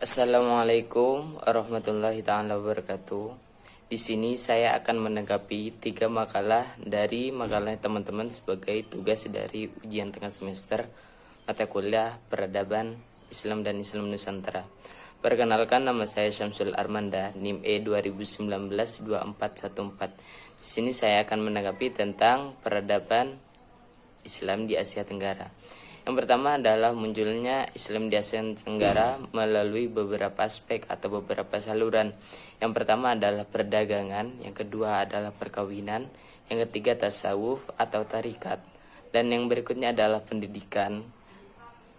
Assalamualaikum warahmatullahi taala wabarakatuh. Di sini saya akan menanggapi 3 makalah dari makalah teman-teman sebagai tugas dari ujian tengah semester mata kuliah Peradaban Islam dan Islam Nusantara. Perkenalkan, nama saya Syamsul Armanda, NIM E 2019-2414. Di sini saya akan menanggapi tentang peradaban Islam di Asia Tenggara. Yang pertama adalah munculnya Islam di Asia Tenggara melalui beberapa aspek atau beberapa saluran. Yang pertama adalah perdagangan, yang kedua adalah perkawinan, yang ketiga tasawuf atau tarikat, dan yang berikutnya adalah pendidikan.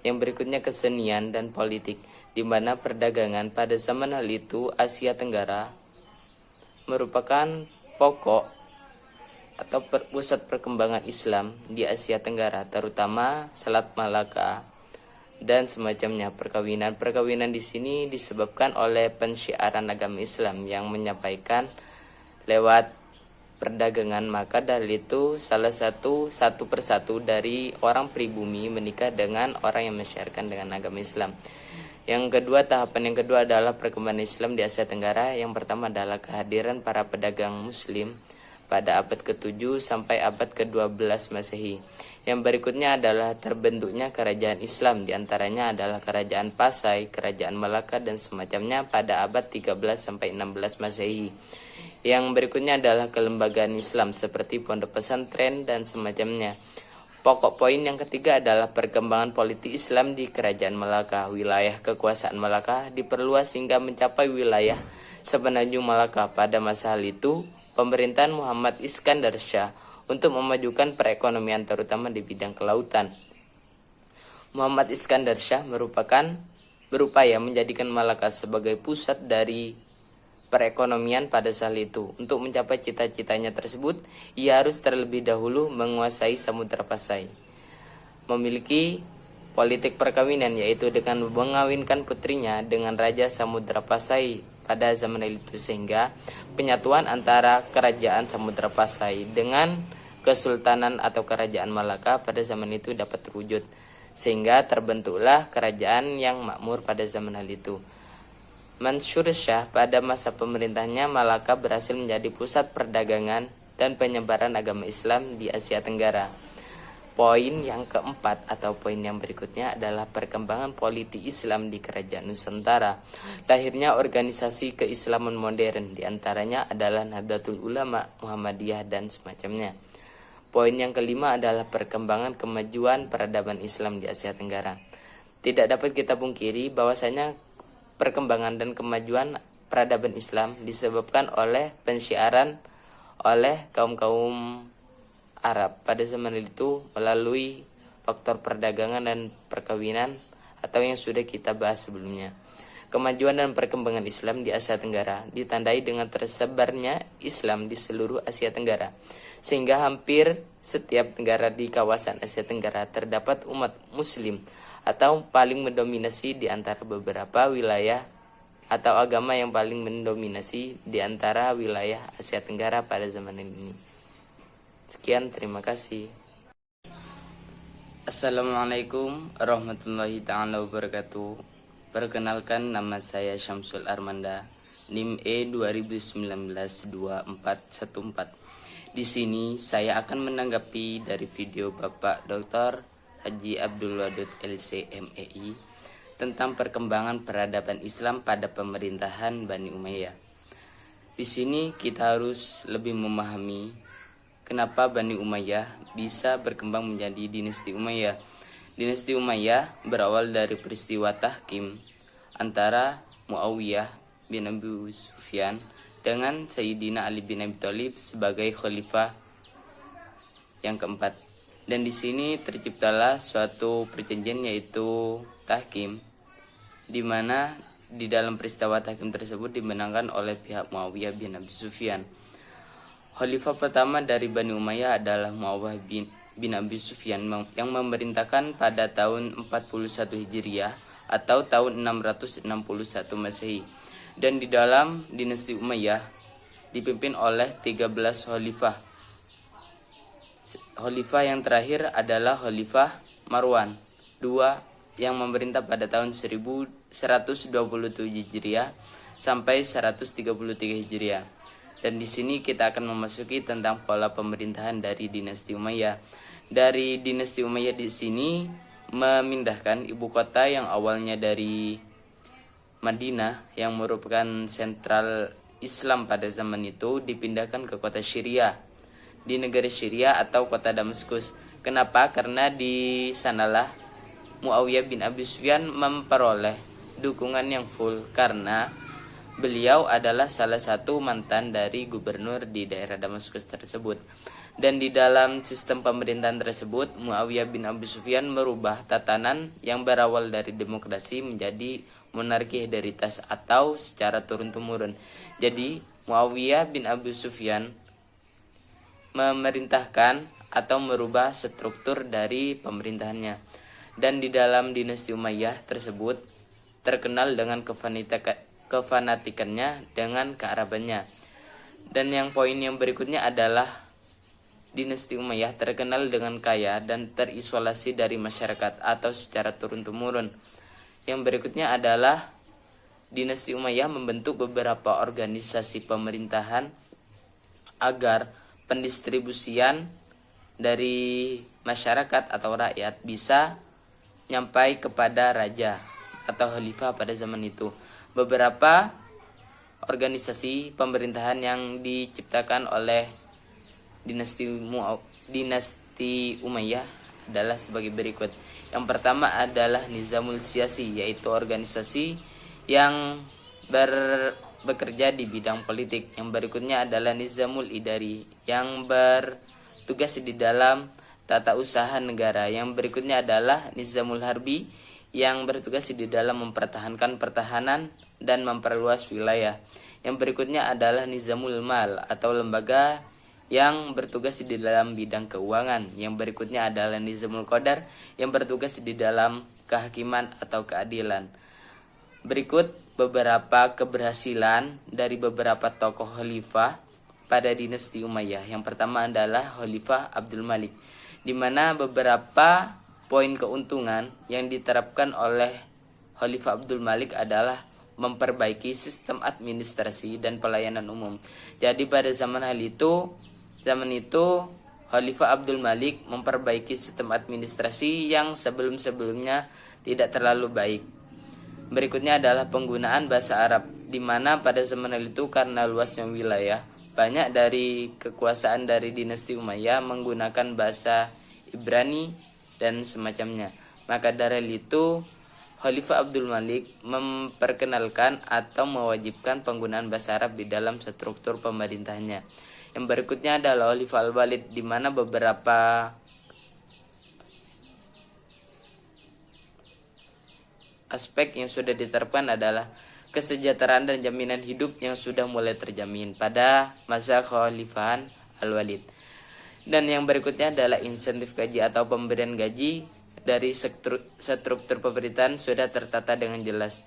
Yang berikutnya kesenian dan politik, di mana perdagangan pada zaman hal itu Asia Tenggara merupakan pokok atau pusat perkembangan Islam di Asia Tenggara, terutama Selat Malaka dan semacamnya. Perkawinan di sini disebabkan oleh pensyiaran agama Islam yang menyampaikan lewat perdagangan. Maka dari itu satu persatu dari orang pribumi menikah dengan orang yang mensyiarkan dengan agama Islam. Tahapan yang kedua adalah perkembangan Islam di Asia Tenggara. Yang pertama adalah kehadiran para pedagang Muslim pada abad ke-7 sampai abad ke-12 Masehi. Yang berikutnya adalah terbentuknya kerajaan Islam, diantaranya adalah kerajaan Pasai, kerajaan Malaka, dan semacamnya pada abad 13 sampai 16 Masehi. Yang berikutnya adalah kelembagaan Islam seperti pondok pesantren dan semacamnya. Pokok poin yang ketiga adalah perkembangan politik Islam di kerajaan Malaka. Wilayah kekuasaan Malaka diperluas hingga mencapai wilayah semenanjung Malaka. Pada masa hal itu, pemerintahan Muhammad Iskandar Shah untuk memajukan perekonomian terutama di bidang kelautan. Muhammad Iskandar Shah berupaya menjadikan Malaka sebagai pusat dari perekonomian pada saat itu. Untuk mencapai cita-citanya tersebut, ia harus terlebih dahulu menguasai Samudra Pasai. Memiliki politik perkawinan, yaitu dengan mengawinkan putrinya dengan Raja Samudra Pasai pada zaman itu, sehingga penyatuan antara kerajaan Samudra Pasai dengan Kesultanan atau kerajaan Malaka pada zaman itu dapat terwujud, sehingga terbentuklah kerajaan yang makmur pada zaman hal itu. Mansur Shah pada masa pemerintahnya, Malaka berhasil menjadi pusat perdagangan dan penyebaran agama Islam di Asia Tenggara. Poin yang keempat atau poin yang berikutnya adalah perkembangan politik Islam di kerajaan Nusantara. Lahirnya organisasi keislaman modern, diantaranya adalah Nahdlatul Ulama, Muhammadiyah, dan semacamnya. Poin yang kelima adalah perkembangan kemajuan peradaban Islam di Asia Tenggara. Tidak dapat kita pungkiri bahwasanya perkembangan dan kemajuan peradaban Islam disebabkan oleh pensyiaran oleh kaum-kaum Arab pada zaman itu melalui faktor perdagangan dan perkawinan atau yang sudah kita bahas sebelumnya. Kemajuan dan perkembangan Islam di Asia Tenggara ditandai dengan tersebarnya Islam di seluruh Asia Tenggara, sehingga hampir setiap negara di kawasan Asia Tenggara terdapat umat Muslim atau paling mendominasi di antara beberapa wilayah atau agama yang paling mendominasi di antara wilayah Asia Tenggara pada zaman ini. Sekian, terima kasih. Assalamualaikum warahmatullahi taala wabarakatuh. Perkenalkan, nama saya Syamsul Armanda, NIM E 2019-2414. Di sini saya akan menanggapi dari video Bapak Dr. Haji Abdul Wadud LC MEI tentang perkembangan peradaban Islam pada pemerintahan Bani Umayyah. Di sini kita harus lebih memahami kenapa Bani Umayyah bisa berkembang menjadi dinasti Umayyah. Dinasti Umayyah berawal dari peristiwa tahkim antara Muawiyah bin Abi Sufyan dengan Sayyidina Ali bin Abi Thalib sebagai khalifah yang keempat. Dan di sini terciptalah suatu perjanjian, yaitu tahkim, di mana di dalam peristiwa tahkim tersebut dimenangkan oleh pihak Muawiyah bin Abi Sufyan. Khalifah pertama dari Bani Umayyah adalah Muawiyah bin Abi Sufyan yang memerintahkan pada tahun 41 Hijriah atau tahun 661 Masehi. Dan di dalam dinasti Umayyah dipimpin oleh 13 khalifah. Khalifah yang terakhir adalah Khalifah Marwan II yang memerintah pada tahun 1200 127 Hijriah sampai 133 Hijriah. Dan di sini kita akan memasuki tentang pola pemerintahan dari dinasti Umayyah. Dari dinasti Umayyah di sini memindahkan ibu kota yang awalnya dari Madinah yang merupakan sentral Islam pada zaman itu, dipindahkan ke kota Syria di negara Syria atau kota Damaskus. Kenapa? Karena di sanalah Muawiyah bin Abi Sufyan memperoleh dukungan yang full karena beliau adalah salah satu mantan dari gubernur di daerah Damaskus tersebut. Dan di dalam sistem pemerintahan tersebut, Muawiyah bin Abi Sufyan merubah tatanan yang berawal dari demokrasi menjadi monarki hereditaritas atau secara turun-temurun. Jadi, Muawiyah bin Abi Sufyan memerintahkan atau merubah struktur dari pemerintahannya. Dan di dalam dinasti Umayyah tersebut terkenal dengan kefanatikannya dengan kearabannya. Dan yang poin yang berikutnya adalah dinasti Umayyah terkenal dengan kaya dan terisolasi dari masyarakat atau secara turun-temurun. Yang berikutnya adalah dinasti Umayyah membentuk beberapa organisasi pemerintahan agar pendistribusian dari masyarakat atau rakyat bisa nyampai kepada raja atau khalifah pada zaman itu. Beberapa organisasi pemerintahan yang diciptakan oleh dinasti Umayyah adalah sebagai berikut. Yang pertama adalah Nizamul Siyasi, yaitu organisasi yang bekerja di bidang politik. Yang berikutnya adalah Nizamul Idari, yang bertugas di dalam tata usaha negara. Yang berikutnya adalah Nizamul Harbi, yang bertugas di dalam mempertahankan pertahanan dan memperluas wilayah. Yang berikutnya adalah Nizamul Mal atau lembaga yang bertugas di dalam bidang keuangan. Yang berikutnya adalah Nizamul Qadar yang bertugas di dalam kehakiman atau keadilan. Berikut beberapa keberhasilan dari beberapa tokoh khalifah pada dinasti Umayyah. Yang pertama adalah Khalifah Abdul Malik, di mana beberapa poin keuntungan yang diterapkan oleh Khalifah Abdul Malik adalah memperbaiki sistem administrasi dan pelayanan umum. Jadi pada zaman itu Khalifah Abdul Malik memperbaiki sistem administrasi yang sebelum-sebelumnya tidak terlalu baik. Berikutnya adalah penggunaan bahasa Arab, di mana pada zaman itu karena luasnya wilayah, banyak dari kekuasaan dari dinasti Umayyah menggunakan bahasa Ibrani dan semacamnya. Maka dari itu Khalifah Abdul Malik memperkenalkan atau mewajibkan penggunaan bahasa Arab di dalam struktur pemerintahannya. Yang berikutnya adalah Khalifah Al-Walid, di mana beberapa aspek yang sudah diterapkan adalah kesejahteraan dan jaminan hidup yang sudah mulai terjamin pada masa Khalifahan Al-Walid. Dan yang berikutnya adalah insentif gaji atau pemberian gaji dari struktur pemerintahan sudah tertata dengan jelas.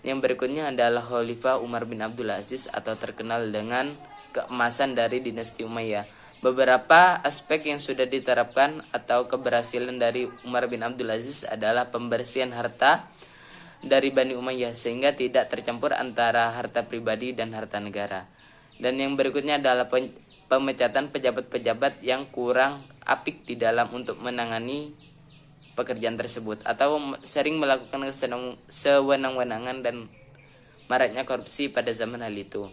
Yang berikutnya adalah Khalifah Umar bin Abdul Aziz atau terkenal dengan keemasan dari dinasti Umayyah. Beberapa aspek yang sudah diterapkan atau keberhasilan dari Umar bin Abdul Aziz adalah pembersihan harta dari Bani Umayyah sehingga tidak tercampur antara harta pribadi dan harta negara. Dan yang berikutnya adalah pemecatan pejabat-pejabat yang kurang apik di dalam untuk menangani pekerjaan tersebut atau sering melakukan sewenang-wenangan dan maraknya korupsi pada zaman hal itu.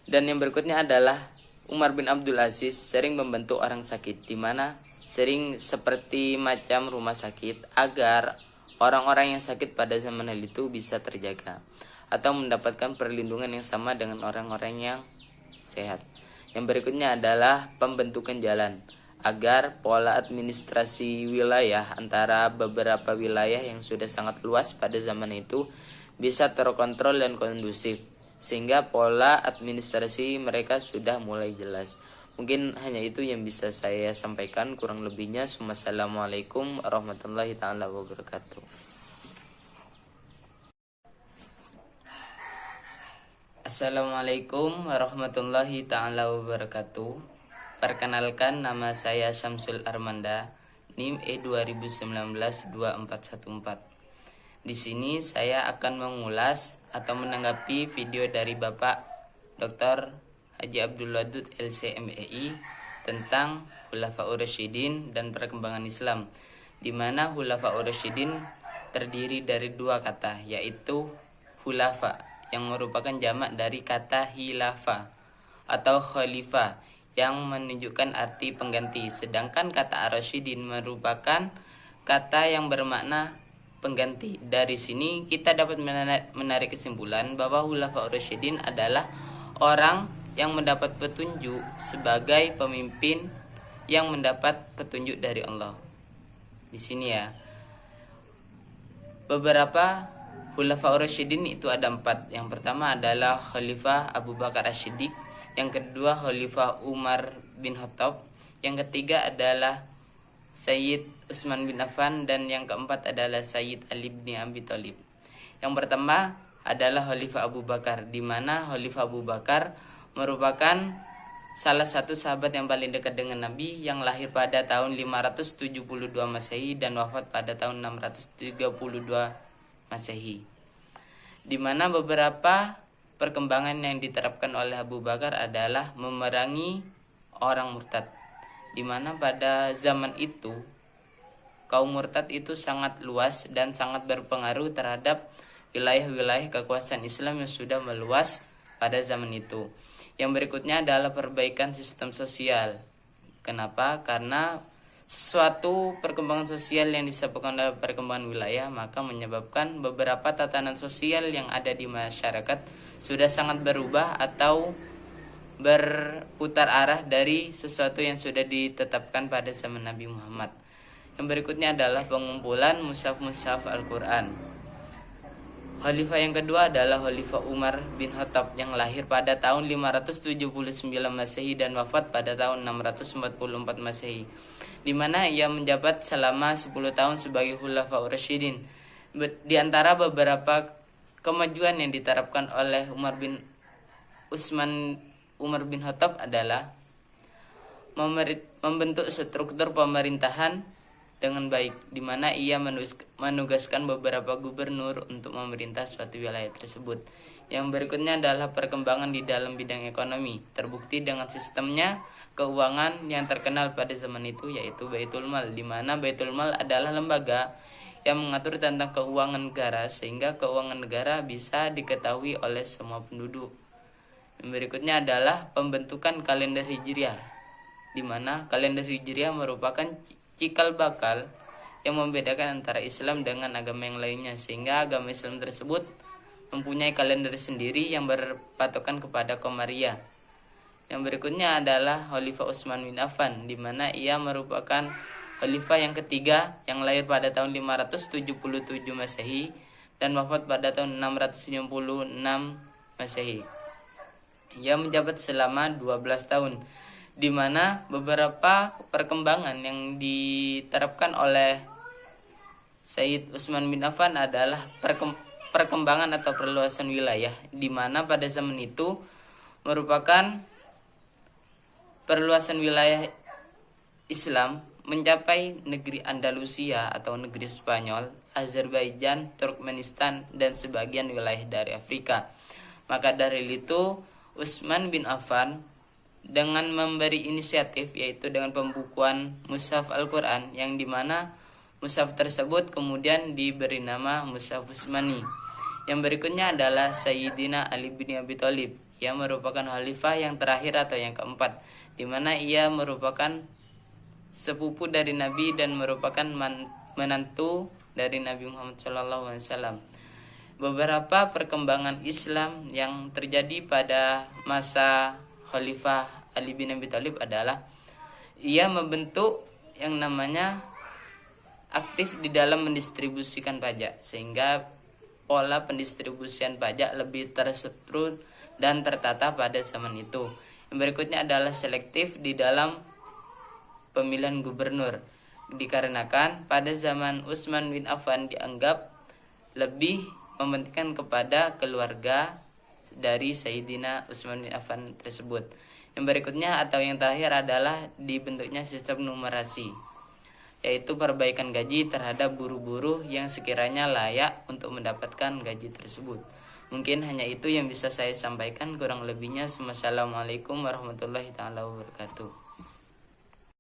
Dan yang berikutnya adalah Umar bin Abdul Aziz sering membentuk orang sakit, di mana sering seperti macam rumah sakit agar orang-orang yang sakit pada zaman itu bisa terjaga atau mendapatkan perlindungan yang sama dengan orang-orang yang sehat. Yang berikutnya adalah pembentukan jalan agar pola administrasi wilayah antara beberapa wilayah yang sudah sangat luas pada zaman itu bisa terkontrol dan kondusif, sehingga pola administrasi mereka sudah mulai jelas. Mungkin hanya itu yang bisa saya sampaikan, kurang lebihnya Assalamualaikum warahmatullahi taala wabarakatuh. Assalamualaikum warahmatullahi taala wabarakatuh. Perkenalkan, nama saya Syamsul Armanda, NIM E2019 2414. Di sini saya akan mengulas atau menanggapi video dari Bapak Dr. Haji Abdul Wadud LC.MEI tentang Khulafaur Rasyidin dan perkembangan Islam, di mana Khulafaur Rasyidin terdiri dari dua kata, yaitu khulafa yang merupakan jamak dari kata hilafa atau khalifah yang menunjukkan arti pengganti, sedangkan kata ar-rasyidin merupakan kata yang bermakna pengganti. Dari sini kita dapat menarik kesimpulan bahwa Khulafaur Rasyidin adalah orang yang mendapat petunjuk sebagai pemimpin yang mendapat petunjuk dari Allah. Di sini ya, beberapa Khulafaur Rasyidin itu ada 4. Yang pertama adalah Khalifah Abu Bakar As-Siddiq, yang kedua Khalifah Umar bin Khattab, yang ketiga adalah Sayyid Utsman bin Affan, dan yang keempat adalah Sayyid Ali bin Abi Thalib. Yang pertama adalah Khalifah Abu Bakar, di mana Khalifah Abu Bakar merupakan salah satu sahabat yang paling dekat dengan Nabi, yang lahir pada tahun 572 Masehi dan wafat pada tahun 632 Masehi. Di mana beberapa perkembangan yang diterapkan oleh Abu Bakar adalah memerangi orang murtad, di mana pada zaman itu kaum murtad itu sangat luas dan sangat berpengaruh terhadap wilayah-wilayah kekuasaan Islam yang sudah meluas pada zaman itu. Yang berikutnya adalah perbaikan sistem sosial. Kenapa? Karena suatu perkembangan sosial yang disebabkan oleh perkembangan wilayah, maka menyebabkan beberapa tatanan sosial yang ada di masyarakat sudah sangat berubah atau berputar arah dari sesuatu yang sudah ditetapkan pada zaman Nabi Muhammad. Yang berikutnya adalah pengumpulan mushaf-mushaf Al-Quran. Khalifah yang kedua adalah Khalifah Umar bin Khattab, yang lahir pada tahun 579 Masehi dan wafat pada tahun 644 Masehi, di mana ia menjabat selama 10 tahun sebagai Khulafaur Rasyidin. Di antara beberapa kemajuan yang diterapkan oleh Umar bin Khattab adalah membentuk struktur pemerintahan dengan baik, di mana ia menugaskan beberapa gubernur untuk memerintah suatu wilayah tersebut. Yang berikutnya adalah perkembangan di dalam bidang ekonomi, terbukti dengan sistemnya keuangan yang terkenal pada zaman itu, yaitu Baitul Mal, di mana Baitul Mal adalah lembaga yang mengatur tentang keuangan negara, sehingga keuangan negara bisa diketahui oleh semua penduduk. Yang berikutnya adalah pembentukan kalender Hijriah, di mana kalender Hijriah merupakan cikal bakal yang membedakan antara Islam dengan agama yang lainnya, sehingga agama Islam tersebut mempunyai kalender sendiri yang berpatokan kepada Qamariyah. Yang berikutnya adalah Khalifah Utsman bin Affan, di mana ia merupakan khalifah yang ketiga yang lahir pada tahun 577 Masehi dan wafat pada tahun 696 Masehi. Ia menjabat selama 12 tahun, di mana beberapa perkembangan yang diterapkan oleh Sayyid Utsman bin Affan adalah perkembangan atau perluasan wilayah, di mana pada zaman itu merupakan perluasan wilayah Islam mencapai negeri Andalusia atau negeri Spanyol, Azerbaijan, Turkmenistan, dan sebagian wilayah dari Afrika. Maka dari itu Utsman bin Affan dengan memberi inisiatif, yaitu dengan pembukuan mushaf Al-Quran, yang dimana mushaf tersebut kemudian diberi nama Mushaf Utsmani. Yang berikutnya adalah Sayyidina Ali bin Abi Thalib, yang merupakan khalifah yang terakhir atau yang keempat, di mana ia merupakan sepupu dari Nabi dan merupakan menantu dari Nabi Muhammad SAW. Beberapa perkembangan Islam yang terjadi pada masa Khalifah Ali bin Abi Thalib adalah ia membentuk yang namanya aktif di dalam mendistribusikan pajak, sehingga pola pendistribusian pajak lebih terstruktur dan tertata pada zaman itu. Yang berikutnya adalah selektif di dalam pemilihan gubernur, dikarenakan pada zaman Utsman bin Affan dianggap lebih mementingkan kepada keluarga dari Sayyidina Utsman bin Affan tersebut. Yang berikutnya atau yang terakhir adalah dibentuknya sistem numerasi. yaitu perbaikan gaji terhadap buruh-buruh yang sekiranya layak untuk mendapatkan gaji tersebut. Mungkin hanya itu yang bisa saya sampaikan, kurang lebihnya Wassalamualaikum warahmatullahi taala wabarakatuh.